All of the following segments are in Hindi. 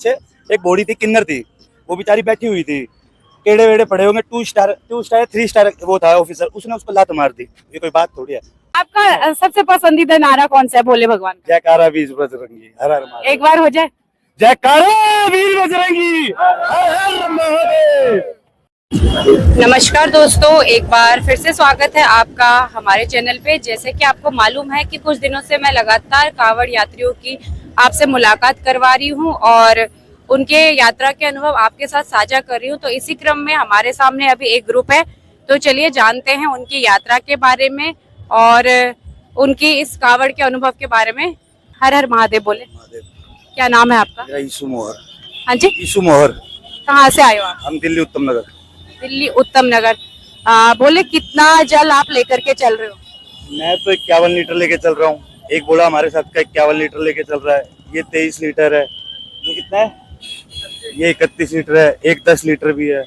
एक बॉडी थी, किन्नर थी, वो बेचारी बैठी हुई थी, केड़े वेड़े पड़े होंगे, 2 स्टार 3 स्टार वो था ऑफिसर, उसने उसको लात मार दी। ये कोई बात थोड़ी है। आपका सबसे पसंदीदा नारा कौन सा है भोले भगवान का? जयकारा वीर बजरंगी, हर हर महादेव। एक बार हो जाए। जयकारा वीर बजरंगी, हर हर महादेव। नमस्कार दोस्तों, एक बार फिर से स्वागत है आपका हमारे चैनल पे। जैसे कि आपको मालूम है कि कुछ दिनों से मैं लगातार कांवड़ यात्रियों की आपसे मुलाकात करवा रही हूँ और उनके यात्रा के अनुभव आपके साथ साझा कर रही हूँ। तो इसी क्रम में हमारे सामने अभी एक ग्रुप है, तो चलिए जानते हैं उनकी यात्रा के बारे में और उनकी इस कांवड़ के अनुभव के बारे में। हर हर महादेव बोले। क्या नाम है आपका? मेरा यीशु मोहर। हाँ जी, यीशु मोहर। कहाँ से आए हो आप? हम दिल्ली उत्तम नगर। दिल्ली उत्तम नगर। बोले कितना जल आप लेकर के चल रहे हो? मैं तो 51 लीटर लेके चल रहा हूँ। एक बोला हमारे साथ का 51 लीटर लेके चल रहा है। ये 23 लीटर है। ये कितना है? ये 31 लीटर है। एक 10 लीटर भी है।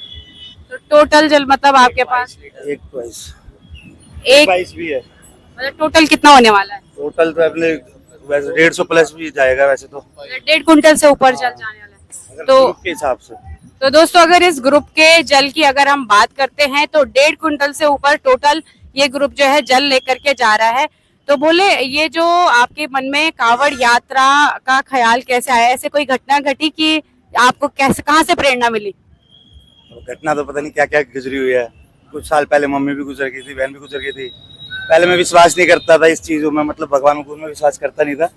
तो टोटल जल मतलब आपके पास एक 22 एक 22 भी है। मतलब टोटल कितना होने वाला है? टोटल तो अपने वैसे 150 प्लस भी जाएगा वैसे तो, 1.5 कुंटल से ऊपर जल जाने वाला है। अगर तो ग्रुप के हिसाब से। तो दोस्तों, अगर इस ग्रुप के जल की अगर हम बात करते हैं तो 1.5 कुंटल से ऊपर टोटल ये ग्रुप जो है जल लेकर के जा रहा है। तो बोले, ये जो आपके मन में कांवड़ यात्रा का ख्याल कैसे आया? ऐसे कोई घटना घटी कि आपको कैसे, कहाँ से प्रेरणा मिली? घटना तो पता नहीं क्या क्या गुजरी हुई है। कुछ साल पहले मम्मी भी गुजर गई थी, बहन भी गुजर गई थी। पहले मैं विश्वास नहीं करता था इस चीजों में, मतलब भगवान को मैं विश्वास करता नहीं था।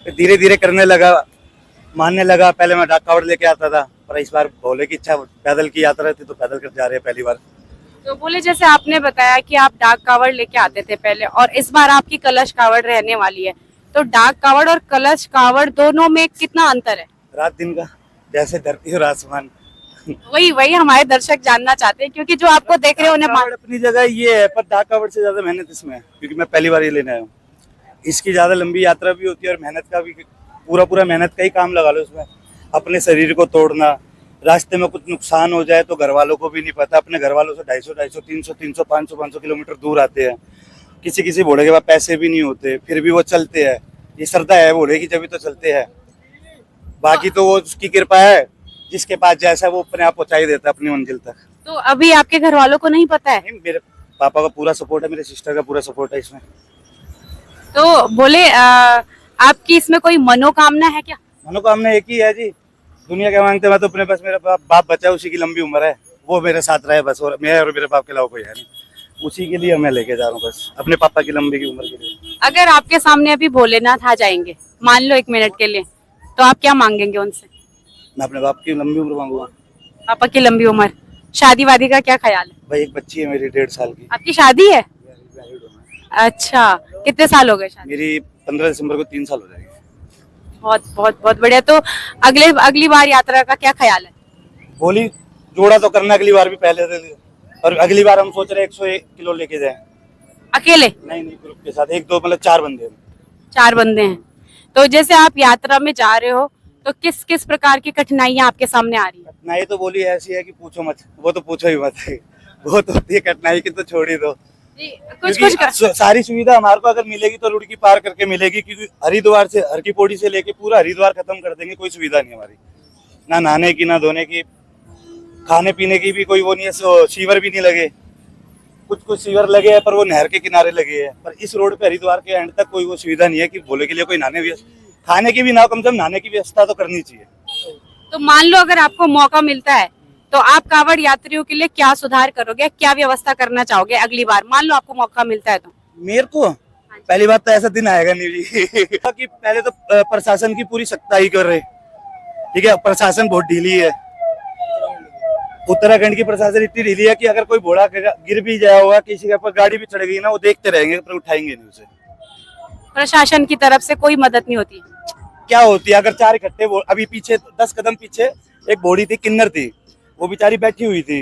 फिर धीरे धीरे करने लगा, मानने लगा। पहले मैं डाक कावड़ लेके आता था, पर इस बार भोले की इच्छा, पैदल की यात्रा थी तो पैदल कर जा रहे हैं पहली बार। तो बोले, जैसे आपने बताया कि आप डाक कावड़ लेके आते थे पहले और इस बार आपकी कलश कावड़ रहने वाली है, तो डाक कावड़ और कलश कावड़ दोनों में कितना अंतर है? रात दिन का, जैसे धरती और आसमान। वही हमारे दर्शक जानना चाहते हैं, क्योंकि जो आपको देख रहे हैं उन्हें कावड़ अपनी जगह ये है, पर डाक कावड़ से ज्यादा मेहनत इसमें है, क्योंकि मैं पहली बार ये लेने आया हूँ। इसकी ज्यादा लंबी यात्रा भी होती है और मेहनत का भी, पूरा मेहनत का ही काम लगा लो इसमें। अपने शरीर को तोड़ना, रास्ते में कुछ नुकसान हो जाए तो घर वालों को भी नहीं पता। अपने घर वालों से 250, 300, 500 किलोमीटर दूर आते हैं। किसी घोड़े के पास पैसे भी नहीं होते, फिर भी वो चलते हैं। ये श्रद्धा है घोड़े की, जब भी तो चलते हैं। बाकी तो वो उसकी कृपा है, जिसके पास जैसा वो अपने आप पहुंचा ही देता है अपनी मंजिल तक। तो अभी आपके घर वालों को नहीं पता है? मेरे पापा का पूरा सपोर्ट है, मेरे सिस्टर का पूरा सपोर्ट है इसमें। तो बोले, आपकी इसमें कोई मनोकामना है क्या? मनोकामना एक ही है जी, दुनिया क्या मांगते, मैं तो अपने बस मेरा बाप बचा है, उसी की लंबी उम्र है, वो मेरे साथ रहे बस। और मैं और मेरे बाप के अलावा कोई है नहीं, उसी के लिए मैं लेके जा रहा हूँ बस, अपने पापा की लंबी की उम्र के लिए। अगर आपके सामने अभी भोलेनाथ आ जाएंगे, मान लो 1 मिनट के लिए, तो आप क्या मांगेंगे उनसे? मैं अपने बाप की लंबी उम्र मांगूंगा। पापा की लंबी उम्र। शादी वादी का क्या ख्याल है? भाई एक बच्ची है मेरी 1.5 साल की। आपकी शादी है? अच्छा, कितने साल हो गए शादी? मेरी 15 दिसंबर को 3 साल हो जाएंगे। बहुत बहुत बहुत बढ़िया। तो अगली बार यात्रा का क्या ख्याल है? बोली जोड़ा तो करना अगली बार भी पहले से, और अगली बार हम सोच रहे हैं 101 किलो लेके जाए। अकेले? नहीं, ग्रुप के साथ, 1 2 मतलब 4 बंदे हैं। 4 बंदे हैं। तो जैसे आप यात्रा में जा रहे हो, तो किस किस प्रकार की कठिनाइयां आपके सामने आ रही है? कठिनाई तो बोली ऐसी है कि पूछो मत, वो तो पूछो ही मत। वो तो होती है कठिनाई की, तो छोड़ ही दो। कुछ सारी सुविधा हमारे को अगर मिलेगी तो रुड़की पार करके मिलेगी, क्योंकि हरिद्वार से, हर की पौड़ी से लेके पूरा हरिद्वार खत्म कर देंगे, कोई सुविधा नहीं हमारी, ना नहाने की, ना धोने की, खाने पीने की भी कोई वो नहीं है। सीवर भी नहीं लगे, कुछ सीवर लगे हैं पर वो नहर के किनारे लगे हैं, पर इस रोड पे हरिद्वार के एंड तक कोई वो सुविधा नहीं है कि भोले के लिए कोई नहाने भी, खाने की भी ना, कम से कम नहाने की व्यवस्था तो करनी चाहिए। तो मान लो अगर आपको मौका मिलता है, तो आप कांवड़ यात्रियों के लिए क्या सुधार करोगे, क्या व्यवस्था करना चाहोगे अगली बार? मान लो आपको मौका मिलता है तो। मेरे को पहली बात तो ऐसा दिन आएगा नहीं जी। कि पहले तो प्रशासन की पूरी सख्ताई कर रहे, ठीक है, प्रशासन बहुत ढीली है। उत्तराखंड की प्रशासन इतनी ढीली है कि अगर कोई घोड़ा गिर भी जाया होगा, किसी के ऊपर गाड़ी भी चढ़ गई ना, वो देखते रहेंगे पर उठाएंगे नहीं उसे। प्रशासन की तरफ से कोई मदद नहीं होती? क्या होती है, अगर 4 इकट्ठे, अभी पीछे 10 कदम पीछे एक बॉडी थी, किन्नर थी, वो बेचारी बैठी हुई थी,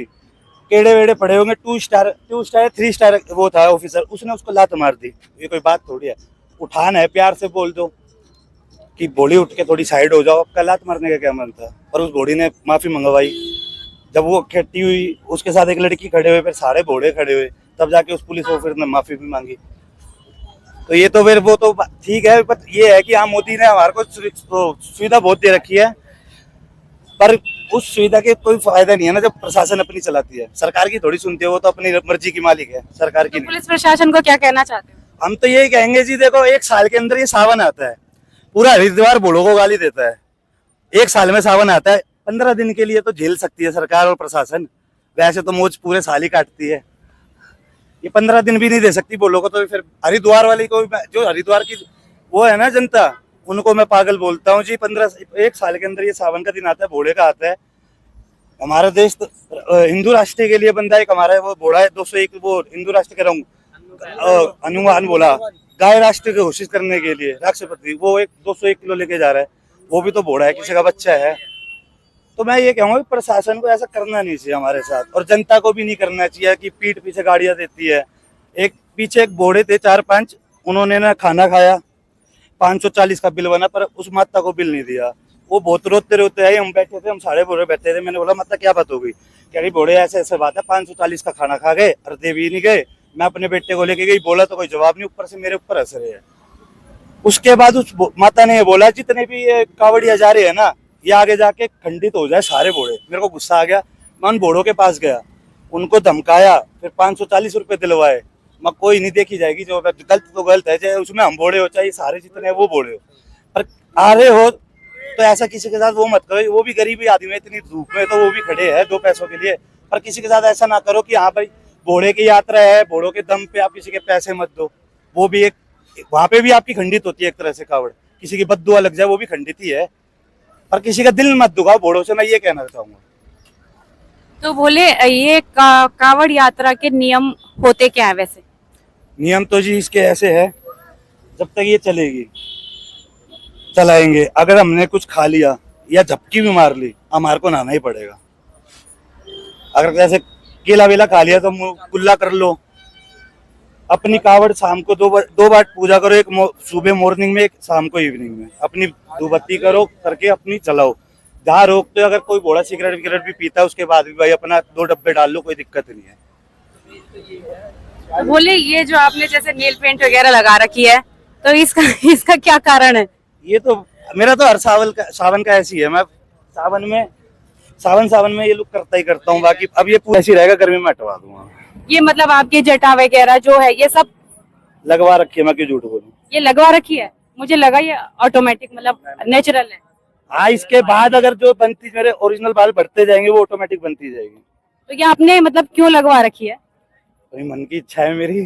केड़े वेड़े पड़े होंगे, 2 स्टार 3 स्टार वो था ऑफिसर, उसने उसको लात मार दी। ये कोई बात थोड़ी है। उठान है, प्यार से बोल दो कि बॉडी उठ के थोड़ी साइड हो जाओ, आपका लात मारने का क्या मन था? और उस बॉडी ने माफी मंगवाई। जब वो खेती हुई, उसके साथ एक लड़की खड़े हुए, फिर सारे घोड़े खड़े हुए, तब जाके उस पुलिस ऑफिसर ने माफी भी मांगी। तो ये तो फिर वो तो ठीक है, पर ये है कि हाँ, मोदी ने हमारे को सुविधा बहुत दे रखी है। पर उस सुविधा के कोई फायदा नहीं है ना जब प्रशासन अपनी चलाती है। सरकार की थोड़ी सुनती है, वो तो अपनी मर्जी की मालिक है, सरकार की नहीं। पुलिस प्रशासन को क्या कहना चाहते हो? हम तो यही कहेंगे जी, देखो एक साल के अंदर ये सावन आता है, पूरा हरिद्वार बूढ़ों को गाली देता है। एक साल में सावन आता है, 15 दिन के लिए तो झेल सकती है सरकार और प्रशासन, वैसे तो मौज पूरे साल ही काटती है। ये 15 दिन भी नहीं दे सकती बोलो को, तो फिर हरिद्वार वाली को जो हरिद्वार की वो है ना जनता, उनको मैं पागल बोलता हूँ जी। 1 साल के अंदर ये सावन का दिन आता है, भोड़े का आता है। हमारा देश तो हिंदू राष्ट्र के लिए बंदा एक हमारा वो घोड़ा है 201, वो हिंदू राष्ट्र कह रहा हूँ, अनुमान बोला गाय राष्ट्र की घोषित करने के लिए राष्ट्रपति, वो एक 201 किलो लेके जा रहा है, वो भी तो घोड़ा है, किसी का बच्चा है। तो मैं ये कहूँगा प्रशासन को ऐसा करना नहीं चाहिए हमारे साथ, और जनता को भी नहीं करना चाहिए कि पीठ पीछे गाड़ियां देती है। एक पीछे एक घोड़े थे 4-5, उन्होंने ना खाना खाया, 540 का बिल बना, पर उस माता को बिल नहीं दिया। वो बहुत रोते रोते आए, हम बैठे थे, हम सारे बोरे बैठे थे। मैंने बोला माता क्या बात हो गई? कह रही बोड़े ऐसे ऐसे बात है, 540 का खाना खा गए और दे भी नहीं गए। मैं अपने बेटे को लेके गई, बोला तो कोई जवाब नहीं, ऊपर से मेरे ऊपर हंस रहे हैं। उसके बाद उस माता ने बोला जितने भी ये कावड़िया जा रहे हैं ना, ये आगे जाके खंडित हो जाए सारे बोड़े। मेरे को गुस्सा आ गया, मैं उन बोड़ों के पास गया, उनको धमकाया, फिर 540 रुपए दिलवाए। मैं कोई नहीं देखी जाएगी, जो गलत तो गलत है, चाहे उसमें हम बोड़े हो चाहे सारे जितने हैं वो बोड़े हो, पर आ रहे हो तो ऐसा किसी के साथ वो मत करो। वो भी गरीबी आदमी है, इतनी धूप में तो वो भी खड़े हैं 2 पैसों के लिए, पर किसी के साथ ऐसा ना करो कि हाँ भाई घोड़े की यात्रा है, घोड़ों के दम पे आप किसी के पैसे मत दो। वो भी एक वहां पे भी आपकी खंडित होती है एक तरह से कावड़, किसी की बद्दुआ लग जाए वो भी खंडित ही है, पर किसी का दिल मत दुखाओ घोड़ों से, मैं ये कहना चाहूंगा। तो बोले ये कावड़ यात्रा के नियम होते क्या है वैसे? नियम तो जी इसके ऐसे है, जब तक ये चलेगी चलाएंगे, अगर हमने कुछ खा लिया या झपकी भी मार ली, हमारे को नहाना ही पड़ेगा। अगर जैसे केला वेला खा लिया तो कुल्ला कर लो। अपनी कावड़ शाम को 2 बार पूजा करो, एक सुबह मॉर्निंग में, एक शाम को इवनिंग में। अपनी धूपबत्ती करो करके अपनी चलाओ। जहाँ रोकते हो, अगर कोई घोड़ा सिगरेट विगरेट भी पीता है उसके बाद भी भाई अपना 2 डब्बे डाल लो, कोई दिक्कत नहीं है। तो बोले ये जो आपने जैसे नेल पेंट वगैरह लगा रखी है, तो इसका क्या कारण है? ये तो मेरा तो हर सावन का ऐसी है, मैं सावन में ये लुक करता ही करता हूँ। बाकी अब ये पूरा ऐसी रहेगा, गर्मी में हटवा दूंगा। ये मतलब आपकी जटा वगैरह जो है ये सब लगवा रखी है, मैं क्यों झूठ बोलूं? ये लगवा रखी है? मुझे लगा ये ऑटोमेटिक मतलब नेचुरल है। हाँ, इसके बाद अगर जो बनती मेरे ओरिजिनल बाल बढ़ते जाएंगे वो ऑटोमेटिक बनती जाएगी। तो ये आपने मतलब क्यों लगवा रखी है? तो मन की इच्छा है मेरी,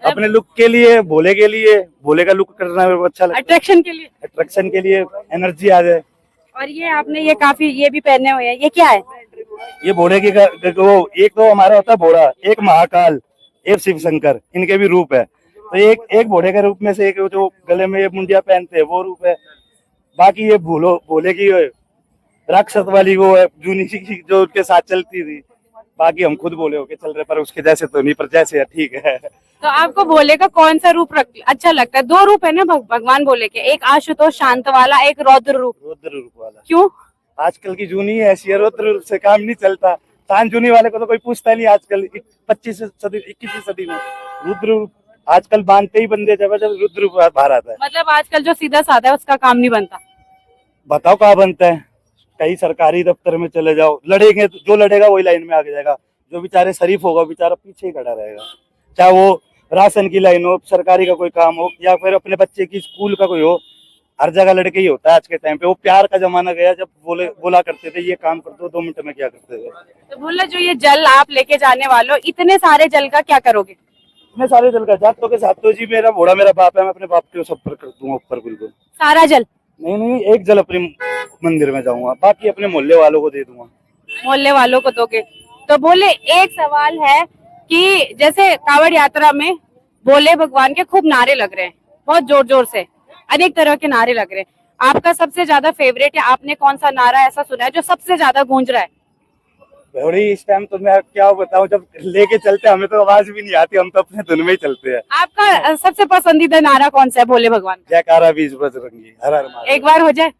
अपने लुक के लिए, भोले के लिए, भोले का लुक करना मेरे को अच्छा लगता है। अट्रैक्शन के लिए एनर्जी आ जाए। और ये आपने ये काफी ये भी पहने हुए हैं, ये क्या है? ये भोले की वो एक तो हमारा होता है भोला, एक महाकाल, एक शिव शंकर, इनके भी रूप है। तो एक भोले के रूप में से एक जो गले में ये मुंडिया पहनते हैं वो रूप है। बाकी ये भोले की राक्षस वाली वो है जूनी सी जो उसके साथ चलती थी। बाकी हम खुद भोले होके चल रहे, पर उसके जैसे तो नहीं, पर जैसे है ठीक है। तो आपको भोले का कौन सा रूप अच्छा लगता है? 2 रूप है ना भगवान भोले के, एक आशुतोष शांत वाला, एक रौद्र रूप वाला। क्यों? आजकल की जूनी ऐसी है, रौद्र रूप से काम नहीं चलता। शांत जूनी वाले को तो कोई पूछता नहीं आजकल, 21वीं सदी में। रुद्र रूप आजकल बांधते ही बंदे, जब रुद्र रूप बाहर आता है। मतलब आजकल जो सीधा साधा है उसका काम नहीं बनता। बताओ कहाँ बनता है? कहीं सरकारी दफ्तर में चले जाओ, लड़ेंगे तो जो लड़ेगा वही लाइन में आगे जाएगा, जो बेचारे शरीफ होगा बेचारा पीछे ही खड़ा रहेगा। चाहे वो राशन की लाइन हो, सरकारी का कोई काम हो, या फिर अपने बच्चे की स्कूल का कोई हो, हर जगह लड़के ही होता है आज के टाइम पे। वो प्यार का जमाना गया, जब बोला करते थे ये काम कर दो, 2 मिनट में क्या करते थे। तो बोला जो ये जल आप लेके जाने वालों, इतने सारे जल का क्या करोगे? इतने सारे जल का जातों के साथ तो जी मेरा घोड़ा मेरा बाप है, मैं अपने बाप के सब पर कर दूंगा ऊपर। बिल्कुल सारा जल नहीं, एक जल अपने मंदिर में जाऊंगा, बाकी अपने मोहल्ले वालों को दे दूंगा। मोहल्ले वालों को दोगे? तो बोले एक सवाल है कि जैसे कावड़ यात्रा में भोले भगवान के खूब नारे लग रहे हैं, बहुत जोर जोर से अनेक तरह के नारे लग रहे हैं, आपका सबसे ज्यादा फेवरेट है? आपने कौन सा नारा ऐसा सुना है जो सबसे ज्यादा गूंज रहा है? बड़ी इस टाइम तो मैं क्या बताऊं, जब लेके चलते हमें तो आवाज भी नहीं आती, हम तो अपने धुन में ही चलते हैं। आपका सबसे पसंदीदा नारा कौन सा है भोले भगवान? जयकारा वीर बजरंगी, हर हर महादेव। एक बार हो जाए,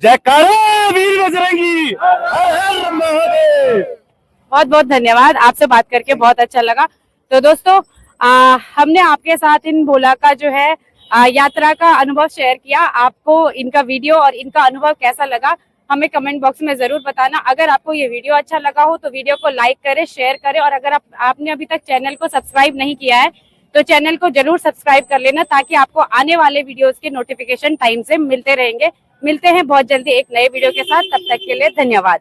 जयकारा वीर बजरंगी, हर हर महादेव। बहुत बहुत धन्यवाद, आपसे बात करके बहुत अच्छा लगा। तो दोस्तों हमने आपके साथ इन भोला का जो है यात्रा का अनुभव शेयर किया। आपको इनका वीडियो और इनका अनुभव कैसा लगा हमें कमेंट बॉक्स में जरूर बताना। अगर आपको ये वीडियो अच्छा लगा हो तो वीडियो को लाइक करें, शेयर करें, और अगर आपने अभी तक चैनल को सब्सक्राइब नहीं किया है तो चैनल को जरूर सब्सक्राइब कर लेना, ताकि आपको आने वाले वीडियोस के नोटिफिकेशन टाइम से मिलते रहेंगे। मिलते हैं बहुत जल्दी एक नए वीडियो के साथ, तब तक के लिए धन्यवाद।